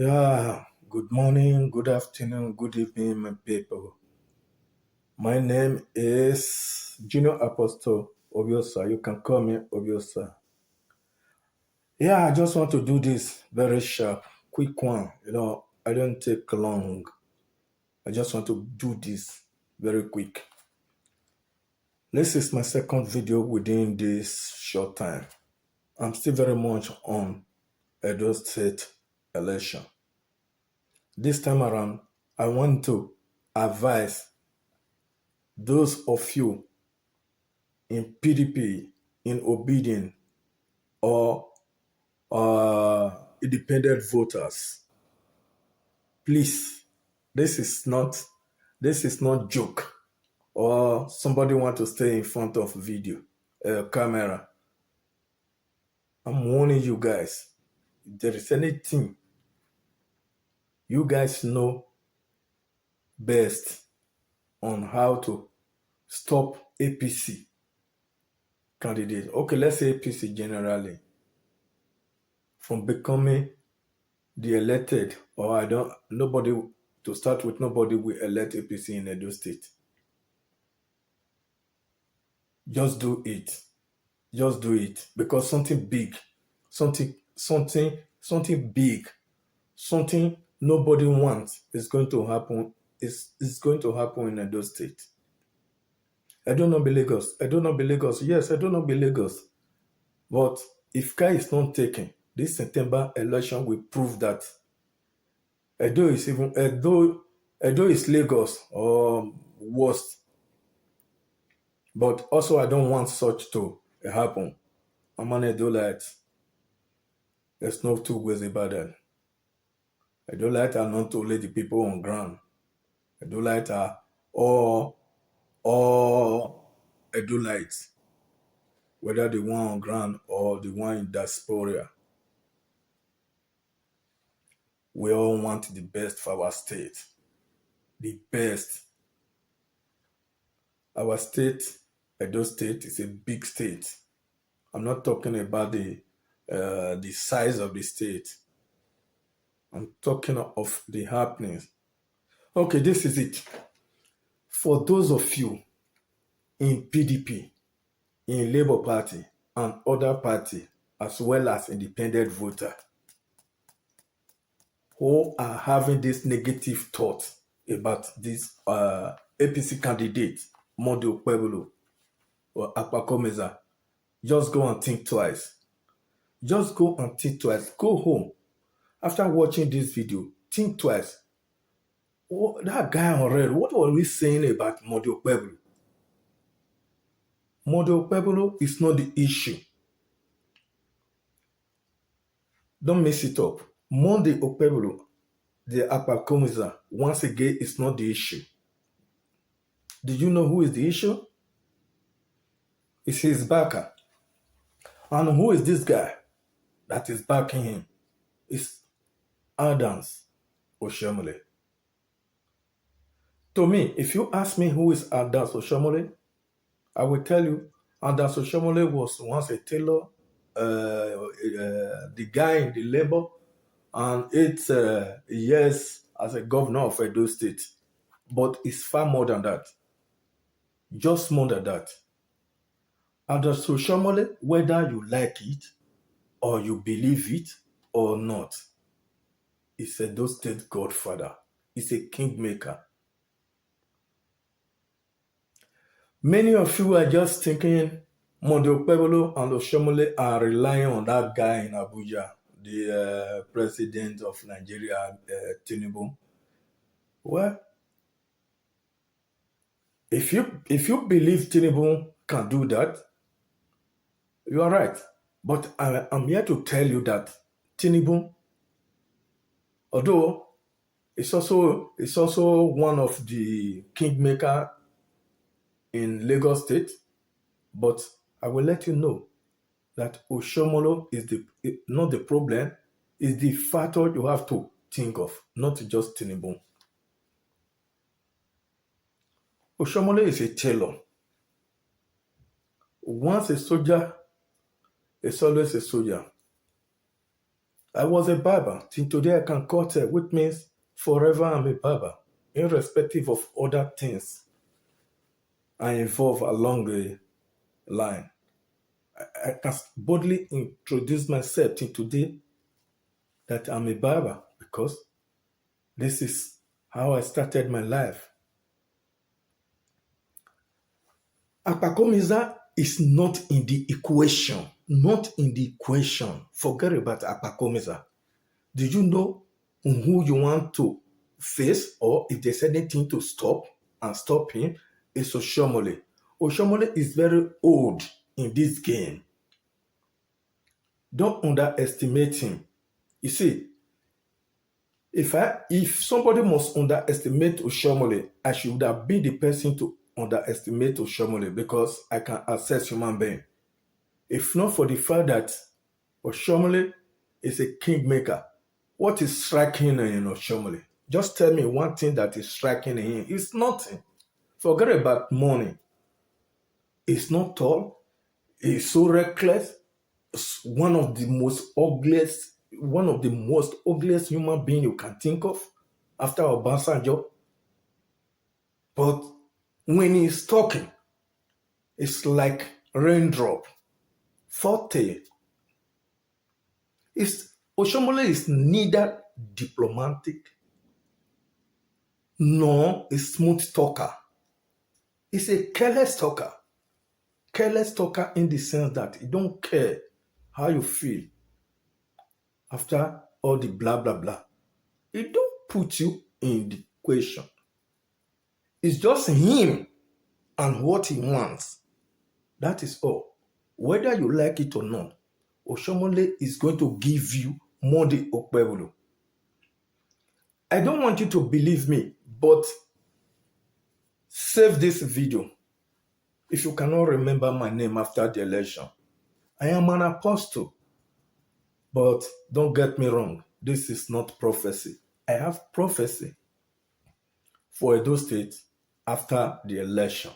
Yeah, good morning, good afternoon, good evening, my people. My name is Junior Apostle Obiosa. You can call me Obiosa. Yeah, I just want to do this very sharp, quick one. I don't take long. I just want to do this very quick. This is my second video within this short time. I'm still very much on Edo State election. This time around, I want to advise those of you in PDP, in obedient or independent voters, please, this is not joke or somebody want to stay in front of video camera. I'm warning you guys. If there is anything you guys know best on how to stop APC candidate. Okay, let's say APC generally from becoming the elected, or nobody will elect APC in Edo State. Just do it. Just do it. Because something big, something big, something nobody wants is going to happen. Is going to happen in Edo State. I don't know be Lagos. Yes, I don't know be Lagos. But if care is not taken, this September election will prove that Edo is Lagos or worse. But also I don't want such to happen. I'm an Edolite. There's no two ways about that. Edolite are not only the people on ground. Edolite are all Edolites, whether the one on ground or the one in diaspora. We all want the best for our state. The best. Our state, Edo State, is a big state. I'm not talking about the size of the state. I'm talking of the happenings. Okay, this is it. For those of you in PDP, in Labour Party, and other party, as well as independent voter, who are having this negative thought about this APC candidate, Okpebholo or Akpakomeza, just go and think twice. Just go and think twice. Go home. After watching this video, think twice. Oh, that guy on red, what were we saying about Okpebholo? Okpebholo is not the issue. Don't mess it up. Okpebholo, the Akpakomeza, once again, is not the issue. Did you know who is the issue? It's his backer. And who is this guy that is backing him? It's Adams Oshomole. To me, if you ask me who is Adams Oshomole, I will tell you Adams Oshomole was once a tailor, the guy in the labor, and 8 years as a governor of Edo State. But it's far more than that. Just more than that. Adams Oshomole, whether you like it or you believe it or not, is a Edo State godfather. He's a kingmaker. Many of you are just thinking Okpebholo and Oshomole are relying on that guy in Abuja, the president of Nigeria, Tinubu. Well, if you believe Tinubu can do that, you are right. But I'm here to tell you that Tinubu, although it's also one of the kingmaker in Lagos State, but I will let you know that Oshomole is not the problem, is the factor you have to think of, not just Tinubu. Oshomole is a tailor. Once a soldier, is always a soldier. I was a barber. Till today I can cut hair, which means forever I'm a barber, irrespective of other things I involve along the line. I can boldly introduce myself till today that I'm a barber because this is how I started my life. Apakomiza is not in the equation. Not in the equation. Forget about Apakomiza. Do you know who you want to face, or if there's anything to stop and stop him? It's Oshomole. Oshomole is very old in this game. Don't underestimate him. You see, if somebody must underestimate Oshomole, I should have been the person to underestimate Oshomole because I can assess human being. If not for the fact that Oshomole is a kingmaker, what is striking in Oshomole? Just tell me one thing that is striking in him. It's nothing. Forget about money. He's not tall. He's so reckless. One of the most ugliest human being you can think of after Obasanjo. But when he's talking, it's like raindrop. Forte. Oshomole is neither diplomatic nor a smooth talker. He's a careless talker. Careless talker in the sense that he don't care how you feel after all the blah, blah, blah. He don't put you in the equation. It's just him and what he wants. That is all. Whether you like it or not, Oshomole is going to give you more the Okpebholo. I don't want you to believe me, but save this video. If you cannot remember my name after the election, I am an apostle. But don't get me wrong, this is not prophecy. I have prophecy for Edo State after the election.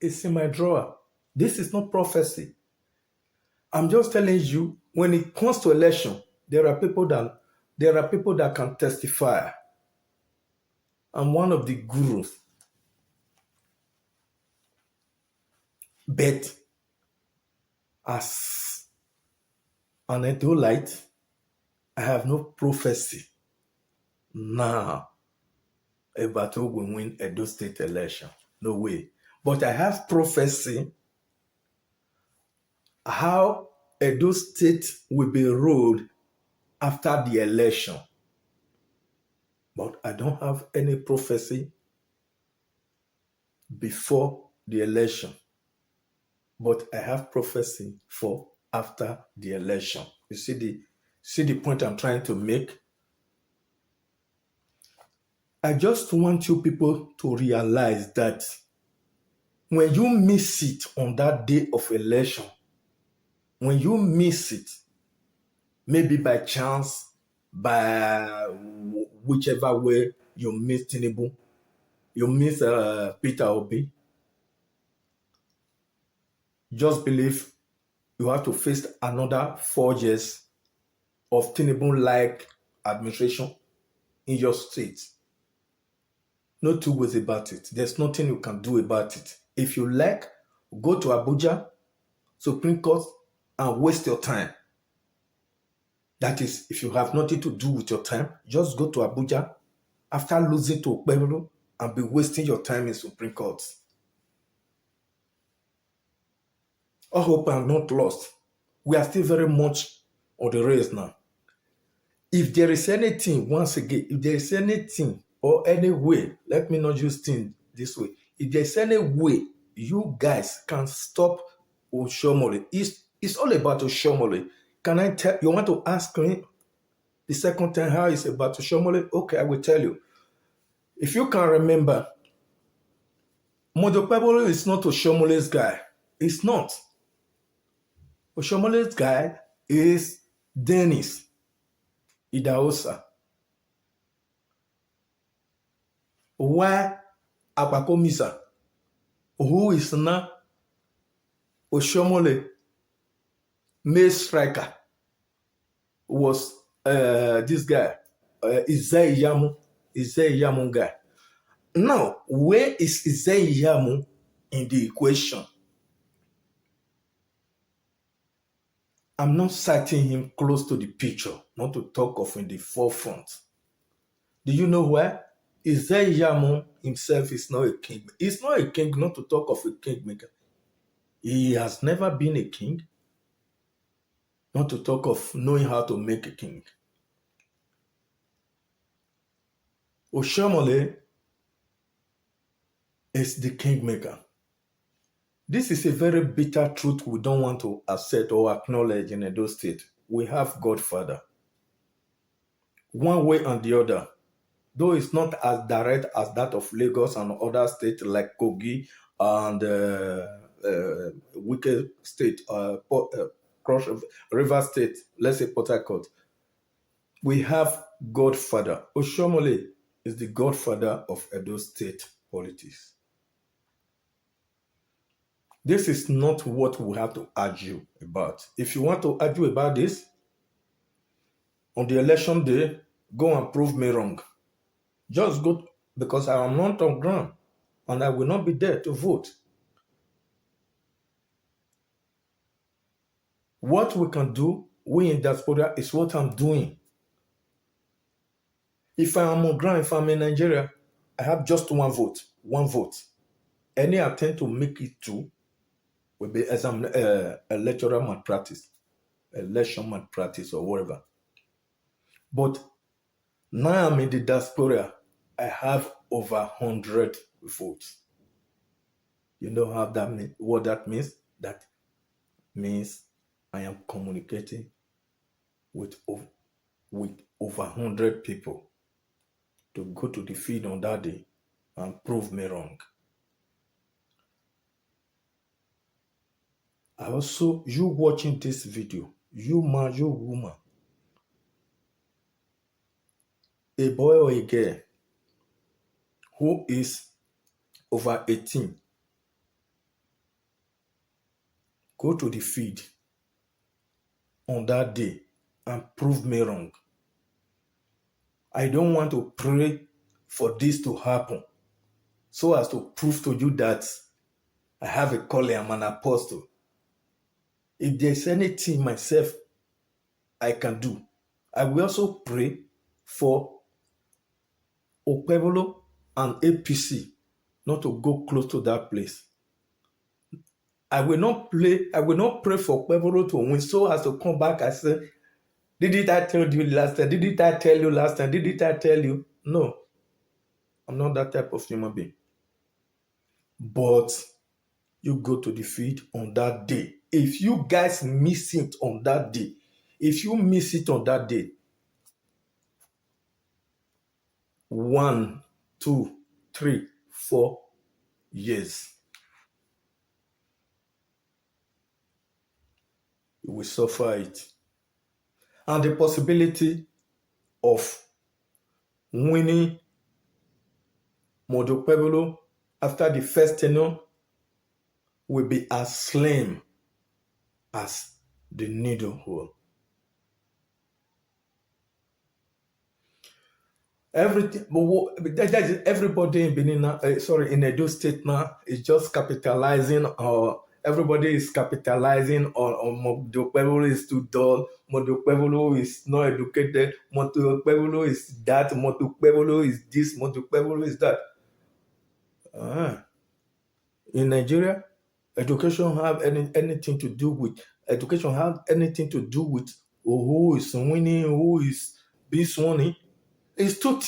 It's in my drawer. This is not prophecy. I'm just telling you, when it comes to election, there are people that can testify. I'm one of the gurus. But as an Edolite, I have no prophecy now about who will win Edo State election. No way. But I have prophecy how Edo State will be ruled after the election. But I don't have any prophecy before the election. But I have prophecy for after the election. You see the point I'm trying to make? I just want you people to realize that when you miss it on that day of election, when you miss it, maybe by chance, by whichever way you miss Tinubu, you miss Peter Obi, just believe you have to face another 4 years of Tinubu-like administration in your state. No two ways about it. There's nothing you can do about it. If you like, go to Abuja, Supreme Court, and waste your time. That is, if you have nothing to do with your time, just go to Abuja after losing to Okpebholo and be wasting your time in Supreme Court. All hope I'm not lost. We are still very much on the race now. If there is anything, once again, if there is anything or any way, let me not use things this way. If there's any way you guys can stop Oshomole, it's all about Oshomole. Can I tell you? Want to ask me the second time how it's about Oshomole? Okay, I will tell you. If you can remember, Okpebholo is not Oshomole's guy. It's not. Oshomole's guy is Dennis Idahosa. Why Apakomisa, who is now Oshomole main striker, was this guy, Iyamu guy. Now, where is Iyamu in the equation? I'm not citing him close to the picture, not to talk of in the forefront. Do you know why? Iyamu himself is not a king. He's not a king, not to talk of a kingmaker. He has never been a king, not to talk of knowing how to make a king. Oshiomhole is the kingmaker. This is a very bitter truth we don't want to accept or acknowledge in Edo State. We have Godfather. One way and the other, though it's not as direct as that of Lagos and other states like Kogi and Wike State, Cross River State, let's say Port Harcourt. We have Godfather. Oshiomhole is the godfather of Edo State politics. This is not what we have to argue about. If you want to argue about this, on the election day, go and prove me wrong. Just go, because I am not on ground and I will not be there to vote. What we can do, we in diaspora, is what I'm doing. If I am on ground, if I'm in Nigeria, I have just one vote. One vote. Any attempt to make it two will be electoral malpractice, election malpractice, or whatever. But now I'm in the diaspora, I have over 100 votes. You know how that means? What that means? That means I am communicating with over 100 people to go to the field on that day and prove me wrong. Also, you watching this video, you man, you woman, a boy or a girl who is over 18, go to the field on that day and prove me wrong. I don't want to pray for this to happen so as to prove to you that I have a calling, I'm an apostle. If there's anything myself I can do, I will also pray for Okpebholo and APC not to go close to that place. I will not pray for Okpebholo to win so as to come back and say, didn't I tell you last time? Didn't I tell you last time? Didn't I tell you? No. I'm not that type of human being. But you go to the field on that day. If you guys miss it on that day, 1, 2, 3, 4 years, you will suffer it. And the possibility of winning Okpebholo after the first tenure will be as slim as the needle hole. Everybody in Benin, in Edo State now is just capitalizing, or everybody is capitalizing on Okpebholo is too dull, Okpebholo is not educated, Okpebholo is that, Okpebholo is this, Okpebholo is that. In Nigeria, education have anything to do with who is winning, who is being sworn. It's two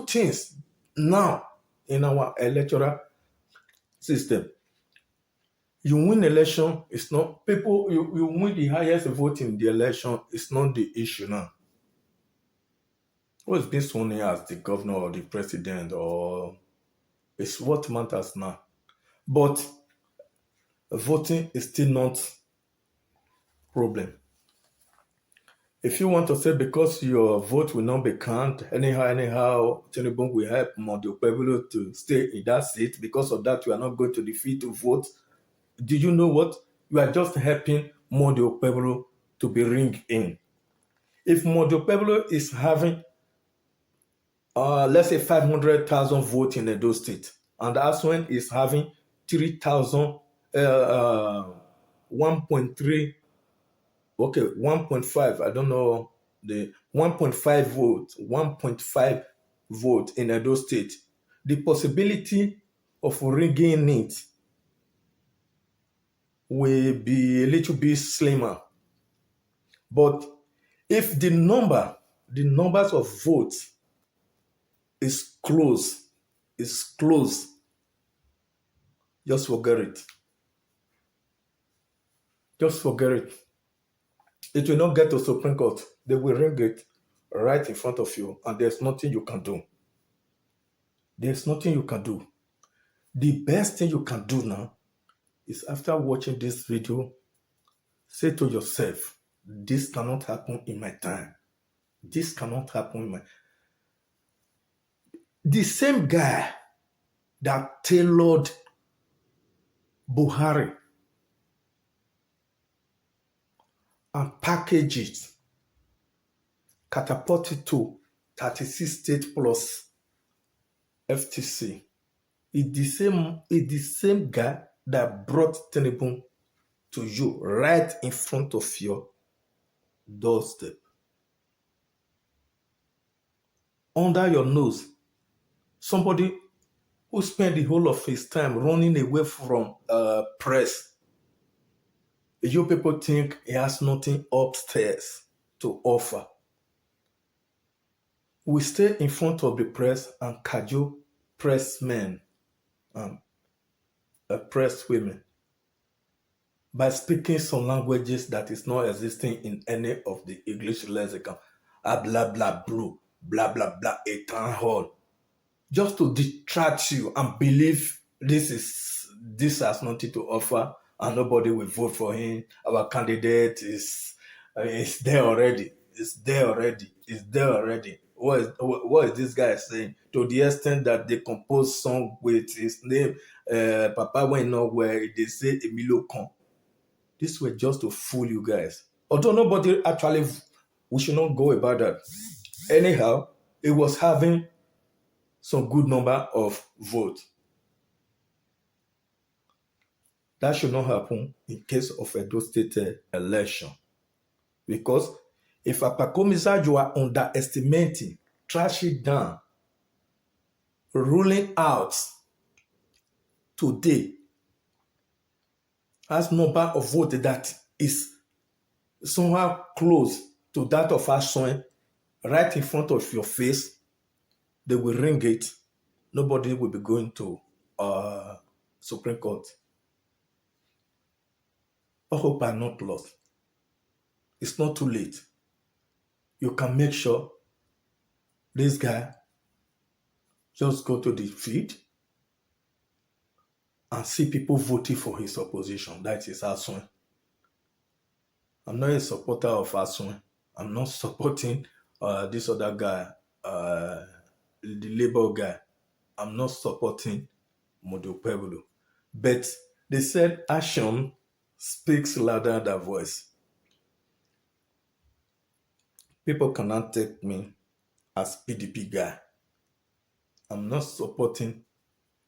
things now in our electoral system. You win election, it's not people, you win the highest vote in the election, it's not the issue now. Who is being sworn in as the governor or the president, or it's what matters now. But voting is still not problem. If you want to say because your vote will not be counted, anyhow, Tinubu will help Okpebholo to stay in that seat. Because of that, you are not going to the field to vote. Do you know what? You are just helping Okpebholo to be ringed in. If Okpebholo is having, let's say 500,000 votes in Edo State, and Aswan is having 3,000, 1.3, okay, 1.5, I don't know, the 1.5 vote in Edo State, the possibility of rigging it will be a little bit slimmer. But if the numbers of votes is close, just forget it. Just forget it. It will not get to Supreme Court. They will ring it right in front of you, and there's nothing you can do. There's nothing you can do. The best thing you can do now is, after watching this video, say to yourself, this cannot happen in my time. This cannot happen in my... The same guy that tailored Buhari and packaged it, catapulted to 36 states plus FTC. It's the same guy that brought Tinubu to you right in front of your doorstep. Under your nose. Somebody who spent the whole of his time running away from press. You people think he has nothing upstairs to offer. We stay in front of the press and cajole pressmen and press women by speaking some languages that is not existing in any of the English lexicon. Blah, blah, blue, blah, blah, blah, a town hall. Just to detract you and believe this has nothing to offer and nobody will vote for him. Our candidate is there already. It's there already. What is this guy saying? To the extent that they compose song with his name, Papa went nowhere, they say Emilio Con. This was just to fool you guys. Although nobody actually, we should not go about that. Anyhow, it was having some good number of votes. That should not happen in case of a Edo State election. Because if Apakomisa, you are underestimating, trash it down, ruling out today as number of votes that is somehow close to that of Ashwin, right in front of your face, they will ring it. Nobody will be going to Supreme Court. I hope I'm not lost. It's not too late. You can make sure this guy just go to the field and see people voting for his opposition. That is Aswan. I'm not a supporter of Aswan. I'm not supporting this other guy, the Labour guy. I'm not supporting Okpebholo. But they said action speaks louder than voice. People cannot take me as PDP guy. I'm not supporting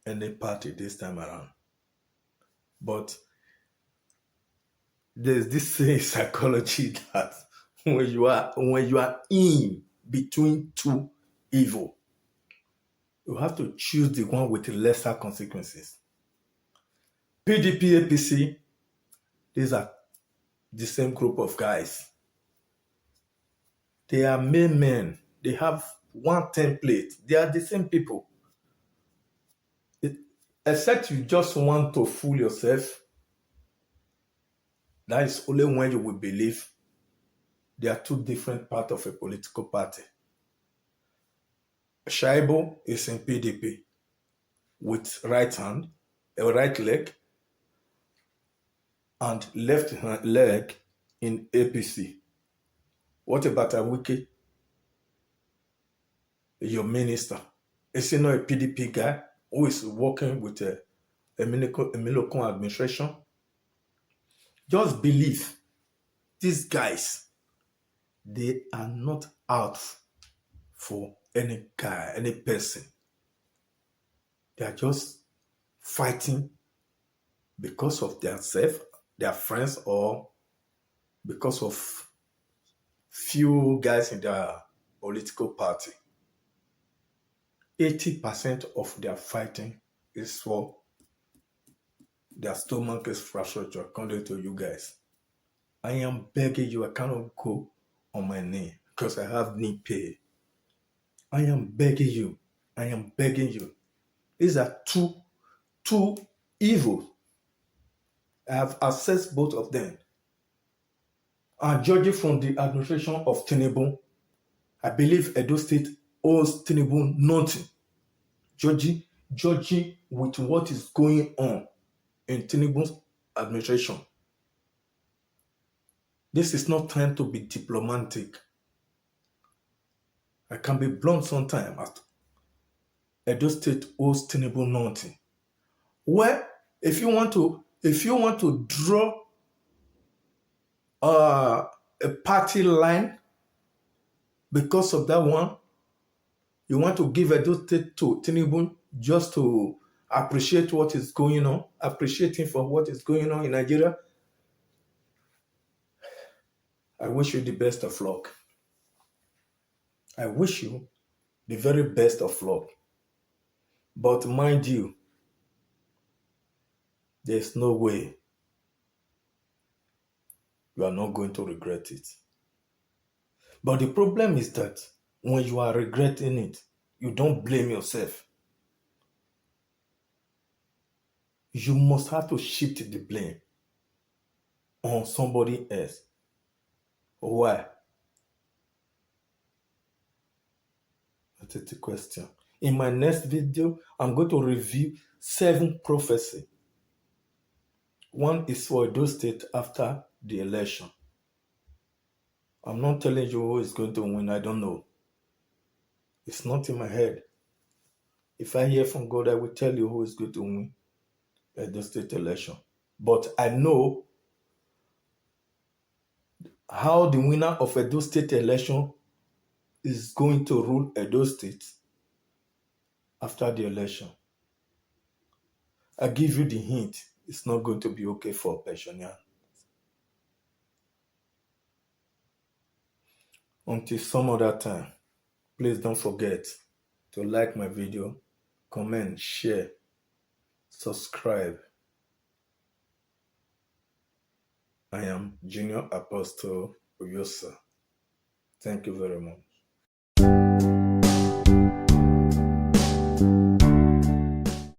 any party this time around. But there's this psychology that when you are in between two evil, you have to choose the one with lesser consequences. PDP, APC, these are the same group of guys. They are men. They have one template. They are the same people. Except you just want to fool yourself. That is only when you will believe there are two different parts of a political party. Shaibu is in PDP with right hand, a right leg, and left leg in APC. What about Awike? Your minister. Is he not a PDP guy who is working with a Milocon administration? Just believe these guys, They are not out for any guy, any person. They are just fighting because of themselves, their friends, or because of few guys in their political party. 80% of their fighting is for their stomach infrastructure, according to you guys. I am begging you, I cannot go on my knee because I have knee pain. I am begging you. I am begging you. These are two evils. I have assessed both of them. And judging from the administration of Tinubu, I believe Edo State owes Tinubu nothing. Judging with what is going on in Tinubu's administration. This is not time to be diplomatic. I can be blunt sometimes. Edo State owes Tinubu nothing. Well, if you want to draw a party line because of that one, you want to give Edo State to Tinubu just to appreciate what is going on, appreciate him for what is going on in Nigeria. I wish you the best of luck. I wish you the very best of luck. But mind you, there's no way you are not going to regret it. But the problem is that when you are regretting it, you don't blame yourself. You must have to shift the blame on somebody else. Why? That is the question. In my next video, I'm going to review 7 prophecies. One is for Edo State after the election. I'm not telling you who is going to win. I don't know. It's not in my head. If I hear from God, I will tell you who is going to win Edo State election. But I know how the winner of Edo State election is going to rule Edo State after the election. I give you the hint. It's not going to be okay for pensioners. Until some other time, please don't forget to like my video, comment, share, subscribe. I am Junior Apostle Oyosa. Thank you very much.